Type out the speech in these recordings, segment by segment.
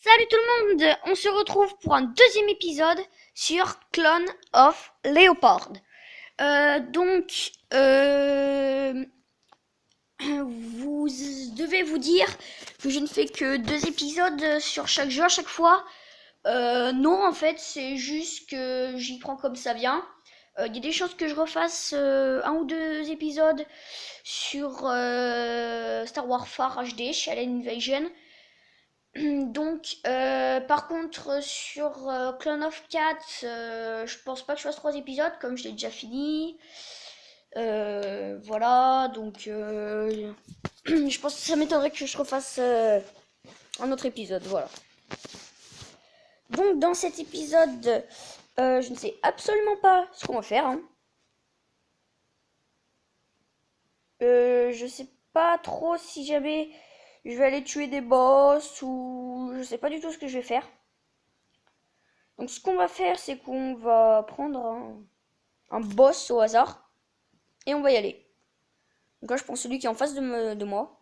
Salut tout le monde, on se retrouve pour un deuxième épisode sur Clone of Leopard. Donc, vous devez vous dire que je ne fais que 2 épisodes sur chaque jeu à chaque fois. Non, en fait, c'est juste que j'y prends comme ça vient. Il y a des chances que je refasse 1 ou 2 épisodes sur Star Wars Far HD, chez Alien Invasion. Donc, par contre, sur Clone of Cat, je pense pas que je fasse 3 épisodes, comme je l'ai déjà fini. Voilà, donc je pense que ça m'étonnerait que je refasse un autre épisode, voilà. Donc, dans cet épisode, je ne sais absolument pas ce qu'on va faire, hein. Je sais pas trop si jamais je vais aller tuer des boss ou je sais pas du tout ce que je vais faire. Donc ce qu'on va faire, c'est qu'on va prendre un boss au hasard et on va y aller. Donc là, je prends celui qui est en face de moi.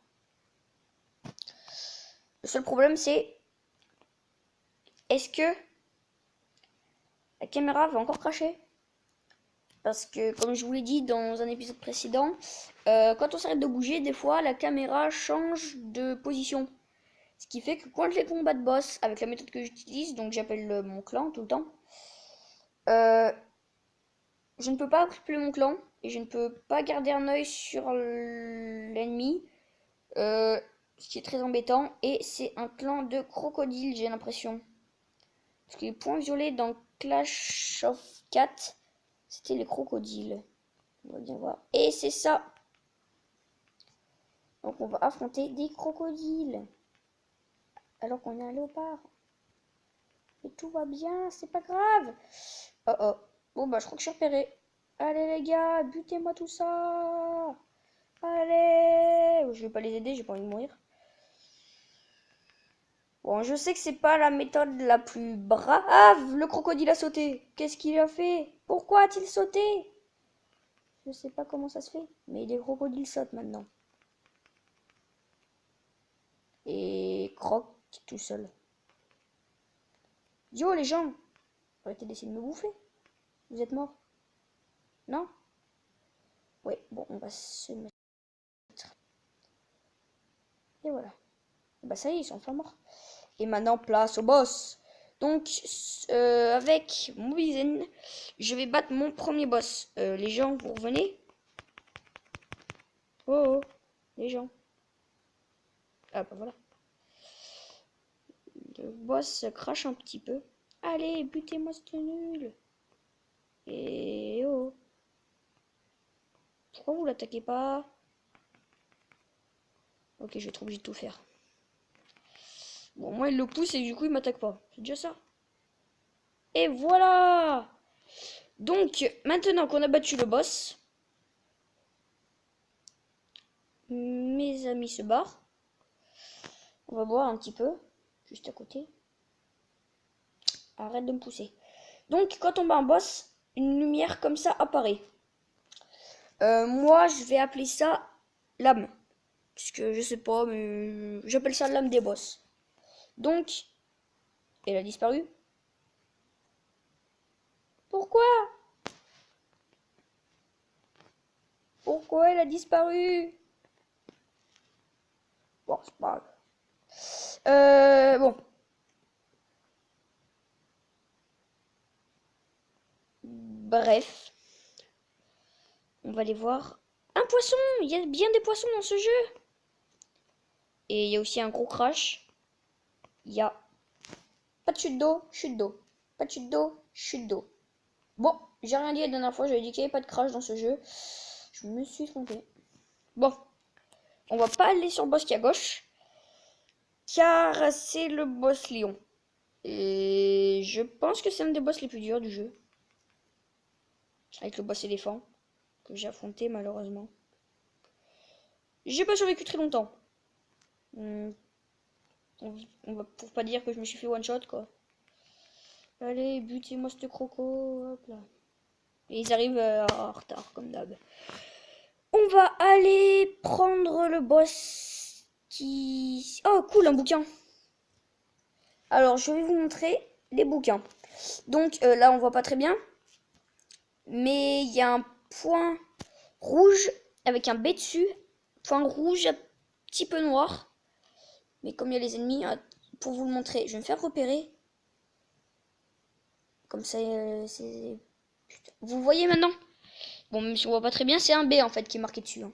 Le seul problème, c'est est-ce que la caméra va encore cracher? Parce que, comme je vous l'ai dit dans un épisode précédent, quand on s'arrête de bouger, des fois, la caméra change de position. Ce qui fait que quand je les combats de boss avec la méthode que j'utilise, donc j'appelle mon clan tout le temps, euh, je ne peux pas occuper mon clan et je ne peux pas garder un œil sur l'ennemi. Ce qui est très embêtant. Et c'est un clan de crocodiles, j'ai l'impression. Parce que les points violets dans Clash of Cat, c'était les crocodiles. On va bien voir. Et c'est ça. Donc on va affronter des crocodiles. Alors qu'on est un léopard. Et tout va bien, c'est pas grave. Oh oh. Bon bah je crois que je suis repéré. Allez les gars, butez-moi tout ça. Allez. Je vais pas les aider, j'ai pas envie de mourir. Bon, je sais que c'est pas la méthode la plus brave. Le crocodile a sauté. Qu'est-ce qu'il a fait? Pourquoi a-t-il sauté? Je sais pas comment ça se fait, mais les crocodiles sautent maintenant. Et croque tout seul. Yo les gens, arrêtez d'essayer de me bouffer. Vous êtes morts? Non? Ouais, bon, on va se mettre. Et voilà. Bah ça y est, ils sont enfin morts. Et maintenant, place au boss. Donc, avec mon Mobizen, je vais battre mon premier boss. Les gens, vous revenez? Oh, oh, les gens. Ah bah voilà. Le boss crache un petit peu. Allez, butez-moi ce nul. Et oh. Pourquoi vous l'attaquez pas? Ok, je vais être obligé de tout faire. Bon, moi il le pousse et du coup il m'attaque pas. C'est déjà ça. Et voilà. Donc, maintenant qu'on a battu le boss, mes amis se barrent. On va boire un petit peu, juste à côté. Arrête de me pousser. Donc, quand on bat un boss, une lumière comme ça apparaît. Moi, je vais appeler ça l'âme. Puisque je sais pas, mais j'appelle ça l'âme des boss. Donc, elle a disparu. Pourquoi? Pourquoi elle a disparu? Bon, c'est pas grave. Bon. Bref. On va aller voir. Un poisson! Il y a bien des poissons dans ce jeu! Et il y a aussi un gros crash. Il y a pas de chute d'eau, chute d'eau. Pas de chute d'eau, chute d'eau. Bon, j'ai rien dit la dernière fois, j'avais dit qu'il n'y avait pas de crash dans ce jeu. Je me suis trompé. Bon, on va pas aller sur le boss qui est à gauche. Car c'est le boss lion. Et je pense que c'est un des boss les plus durs du jeu. Avec le boss éléphant. Que j'ai affronté malheureusement. J'ai pas survécu très longtemps. On va pour pas dire que je me suis fait one shot quoi. Allez, butez-moi ce croco. Hop là. Et ils arrivent en retard comme d'hab. On va aller prendre le boss qui... Oh cool, un bouquin. Alors, je vais vous montrer les bouquins. Donc, là, on voit pas très bien. Mais il y a un point rouge avec un B dessus. Point rouge, un petit peu noir. Mais comme il y a les ennemis, pour vous le montrer, je vais me faire repérer. Comme ça, c'est... Vous voyez maintenant? Bon, même si on voit pas très bien, c'est un B en fait qui est marqué dessus. Hein.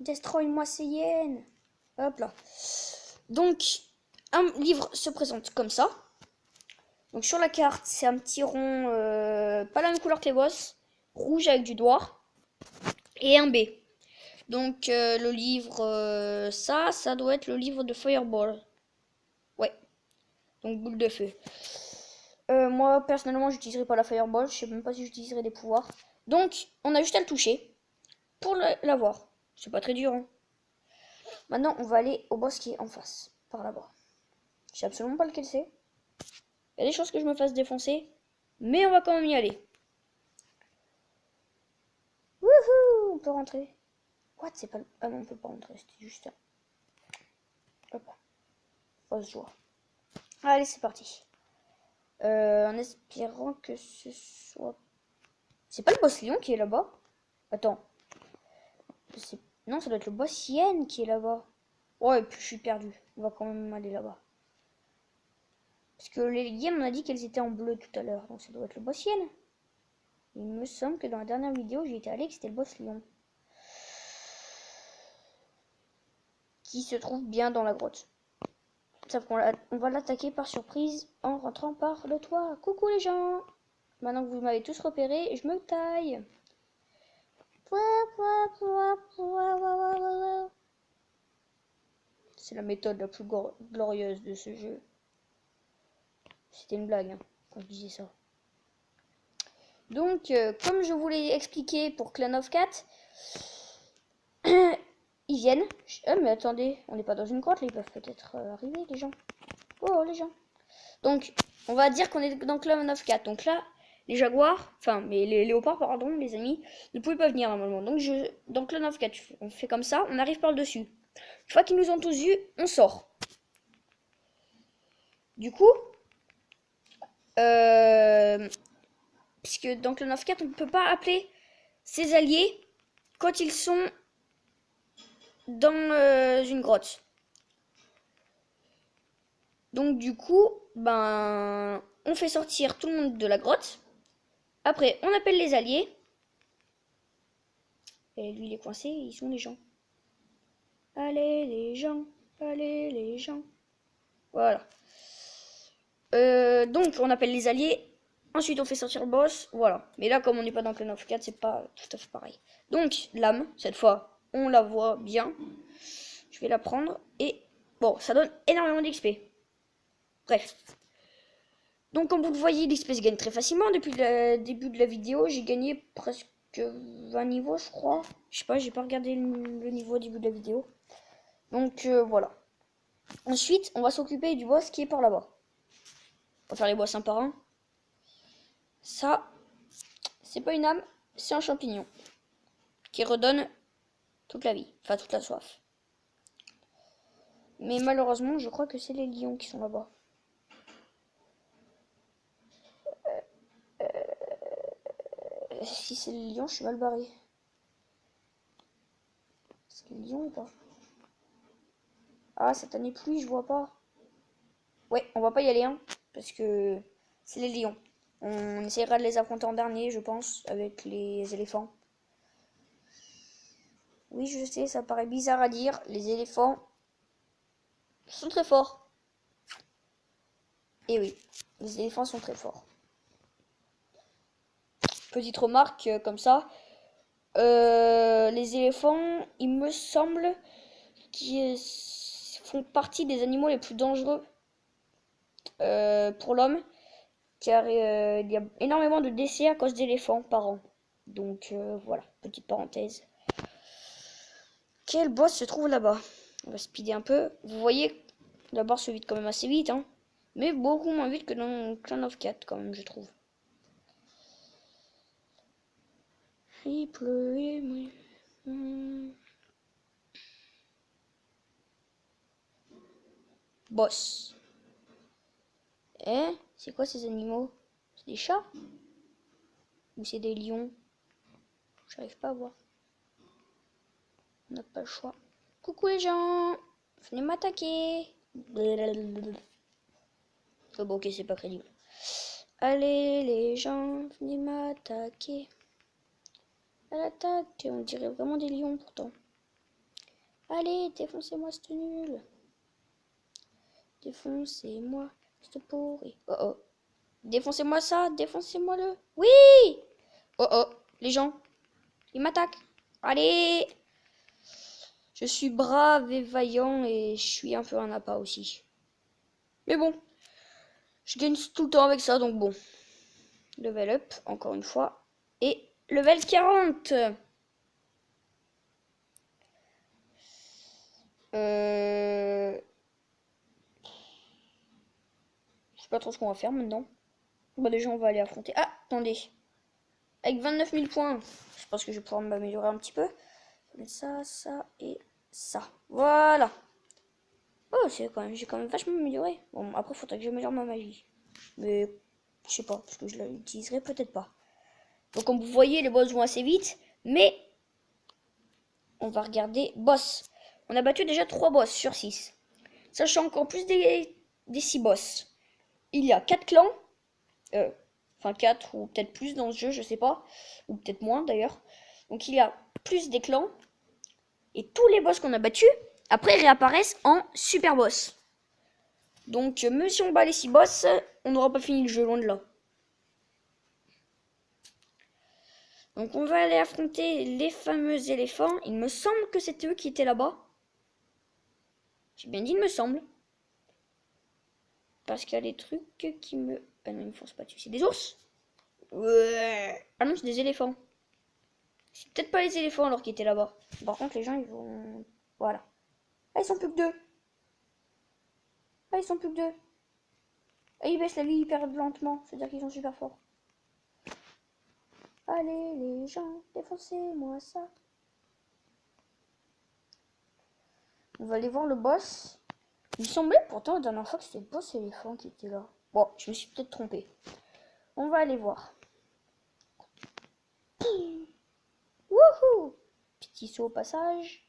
Destroy-moi ces hyènes. Hop là. Donc, un livre se présente comme ça. Donc sur la carte, c'est un petit rond, pas la même couleur que les boss, rouge avec du noir, et un B. Donc le livre, ça doit être le livre de Fireball. Ouais, donc boule de feu. Moi, personnellement, j'utiliserai pas la Fireball, je sais même pas si j'utiliserai des pouvoirs. Donc, on a juste à le toucher pour l'avoir. C'est pas très dur. Hein. Maintenant, on va aller au boss qui est en face, par là-bas. Je sais absolument pas lequel c'est. Il y a des chances que je me fasse défoncer, mais on va quand même y aller. Wouhou, on peut rentrer. What, c'est pas... Ah non, on peut pas rentrer, c'était juste un... Hop, on se joue. Allez, c'est parti. En espérant que ce soit... C'est pas le boss lion qui est là-bas? Attends. Non, ça doit être le boss hyène qui est là-bas. Ouais, et puis je suis perdu. On va quand même aller là-bas. Parce que les hyènes, on a dit qu'elles étaient en bleu tout à l'heure. Donc ça doit être le boss hyène. Il me semble que dans la dernière vidéo, j'y étais allé que c'était le boss lion. Qui se trouve bien dans la grotte. Sauf qu'on va l'attaquer par surprise en rentrant par le toit. Coucou les gens! Maintenant que vous m'avez tous repéré, je me taille. C'est la méthode la plus glorieuse de ce jeu. C'était une blague hein, quand je disais ça. Donc, comme je vous l'ai expliqué pour Clan of Cat, ils viennent. Mais attendez, on n'est pas dans une grotte là, ils peuvent peut-être arriver les gens. Oh les gens. Donc, on va dire qu'on est dans Clan of Cat. Donc là, les jaguars, enfin, mais les léopards, pardon, les amis, ne pouvaient pas venir normalement. Donc, dans Clan of Cat, on fait comme ça, on arrive par le dessus. Une fois qu'ils nous ont tous vus, on sort. Du coup, puisque dans Clan of Cat, on ne peut pas appeler ses alliés quand ils sont dans une grotte. Donc du coup, ben, on fait sortir tout le monde de la grotte. Après, on appelle les alliés. Et lui, il est coincé, ils sont les gens. Allez les gens, allez les gens. Voilà. Donc, on appelle les alliés. Ensuite, on fait sortir le boss. Voilà. Mais là, comme on n'est pas dans Clan of 4, c'est pas tout à fait pareil. Donc, l'âme, cette fois, on la voit bien. Je vais la prendre. Et bon, ça donne énormément d'XP. Bref. Donc, comme vous le voyez, l'XP se gagne très facilement. Depuis le début de la vidéo, j'ai gagné presque 20 niveaux, je crois. Je sais pas, j'ai pas regardé le niveau au début de la vidéo. Donc, voilà. Ensuite, on va s'occuper du boss qui est par là-bas. On va faire les boss un par un. Ça, c'est pas une âme, c'est un champignon. Qui redonne toute la vie. Enfin, toute la soif. Mais malheureusement, je crois que c'est les lions qui sont là-bas. Si c'est les lions, je suis mal barré. C'est les lions ou pas? Ah, cette année pluie, je vois pas. Ouais, on va pas y aller, hein. Parce que c'est les lions. On essaiera de les affronter en dernier, je pense, avec les éléphants. Oui, je sais, ça paraît bizarre à dire. Les éléphants sont très forts. Et oui, les éléphants sont très forts. Petite remarque comme ça. Les éléphants, il me semble qu'ils font partie des animaux les plus dangereux pour l'homme. Car il y a énormément de décès à cause d'éléphants par an. Donc voilà, petite parenthèse. Quel boss se trouve là-bas? On va speeder un peu. Vous voyez, la barre se vide quand même assez vite, hein. Mais beaucoup moins vite que dans Clan of Cat, quand même, je trouve. Il pleut, Boss. C'est quoi ces animaux? C'est des chats? Ou c'est des lions? J'arrive pas à voir. On n'a pas le choix. Coucou les gens! Venez m'attaquer! Oh bon, ok, c'est pas crédible. Allez les gens, venez m'attaquer. À l'attaque, on dirait vraiment des lions pourtant. Allez, défoncez-moi ce nul. Défoncez-moi ce pourri. Oh oh. Défoncez-moi ça, défoncez-moi le. Oui! Oh oh, les gens, ils m'attaquent. Allez! Je suis brave et vaillant et je suis un peu un appât aussi. Mais bon, je gagne tout le temps avec ça, donc bon. Level up, encore une fois. Et level 40. Je sais pas trop ce qu'on va faire maintenant. Bah déjà on va aller affronter. Ah, attendez. Avec 29 000 points, je pense que je vais pouvoir m'améliorer un petit peu. Ça, ça et ça. Voilà. Oh, j'ai quand même vachement amélioré. Bon, après, il faudrait que j'améliore ma magie. Mais, je sais pas, parce que je l'utiliserai peut-être pas. Donc, comme vous voyez, les boss vont assez vite. Mais, on va regarder boss. On a battu déjà 3 boss sur 6. Sachant qu'en plus des 6 boss, il y a 4 clans. Enfin, 4 ou peut-être plus dans ce jeu, je sais pas. Ou peut-être moins d'ailleurs. Donc, il y a plus des clans. Et tous les boss qu'on a battus, après, réapparaissent en super boss. Donc, même si on bat les 6 boss, on n'aura pas fini le jeu, loin de là. Donc, on va aller affronter les fameux éléphants. Il me semble que c'était eux qui étaient là-bas. J'ai bien dit, il me semble. Parce qu'il y a des trucs qui me... Ah non, ils me foncent pas dessus. C'est des ours? Ouais. Ah non, c'est des éléphants. C'est peut-être pas les éléphants alors qui étaient là-bas. Par contre, les gens, ils vont... Voilà. Ah, ils sont plus que 2. Ah, ils sont plus que 2. Ah, ils baissent la vie hyper lentement. C'est-à-dire qu'ils sont super forts. Allez, les gens, défoncez-moi ça. On va aller voir le boss. Il me semblait pourtant la dernière fois que c'était le boss éléphant qui était là. Bon, je me suis peut-être trompée. On va aller voir. Wouhou! Petit saut au passage.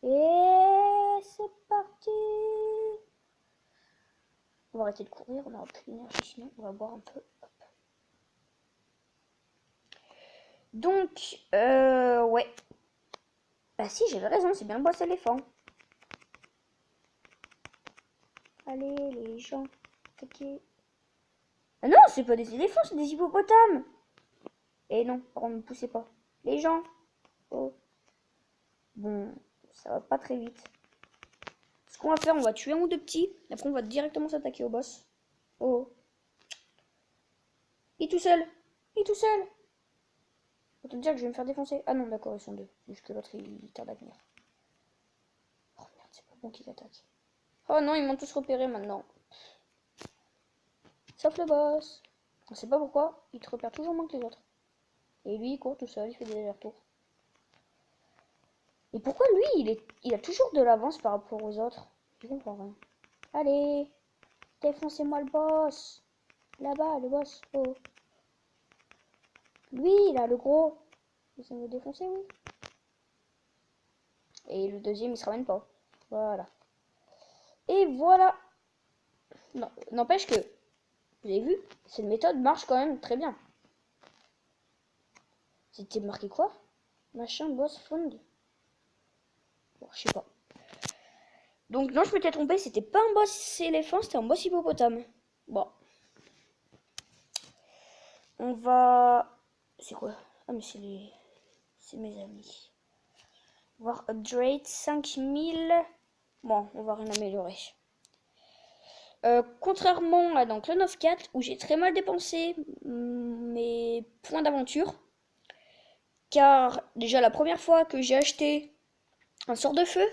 Et c'est parti. On va arrêter de courir, on aura plus d'énergie sinon on va boire un peu. Hop. Donc, ouais. Bah si, j'avais raison, c'est bien le boss éléphant. Allez, les gens. Ok. Ah non, c'est pas des éléphants, c'est des hippopotames. Et non, par contre, ne poussez pas. Les gens. Oh. Bon, ça va pas très vite. Ce qu'on va faire, on va tuer un ou deux petits. Après, on va directement s'attaquer au boss. Oh. Il est tout seul. Il est tout seul. Faut te dire que je vais me faire défoncer. Ah non, d'accord, ils sont deux. Juste que l'autre, il tarde à venir. Oh merde, c'est pas bon qu'il attaque. Oh non, ils m'ont tous repéré maintenant. Sauf le boss. On sait pas pourquoi, il te repère toujours moins que les autres. Et lui, il court tout seul, il fait des allers-retours. Et pourquoi lui, il a toujours de l'avance par rapport aux autres? Je comprends rien. Allez, défoncez-moi le boss. Là-bas, le boss. Oh. Lui, là, le gros. Il s'en veut défoncer, oui. Et le deuxième, il se ramène pas. Voilà. Et voilà. Non, n'empêche que, vous avez vu, cette méthode marche quand même très bien. C'était marqué quoi? Machin boss found. Bon, je sais pas. Donc non, je m'étais trompé, c'était pas un boss éléphant, c'était un boss hippopotame. Bon. On va... C'est quoi? Ah mais c'est les... C'est mes amis. On va upgrade 5000. Bon, on va rien améliorer. Contrairement à dans Clone of 4, où j'ai très mal dépensé mes points d'aventure. Car déjà la première fois que j'ai acheté un sort de feu,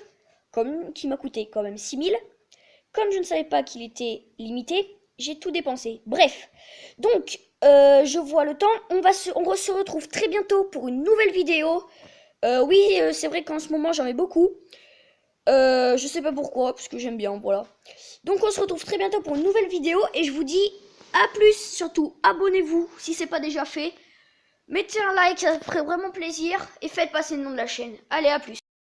qui m'a coûté quand même 6000, comme je ne savais pas qu'il était limité, j'ai tout dépensé. Bref, donc je vois le temps, on se retrouve très bientôt pour une nouvelle vidéo. Oui, c'est vrai qu'en ce moment j'en ai beaucoup. Je sais pas pourquoi, parce que j'aime bien, voilà. Donc on se retrouve très bientôt pour une nouvelle vidéo et je vous dis à plus. Surtout abonnez-vous si c'est pas déjà fait. Mettez un like, ça ferait vraiment plaisir et faites passer le nom de la chaîne. Allez, à plus.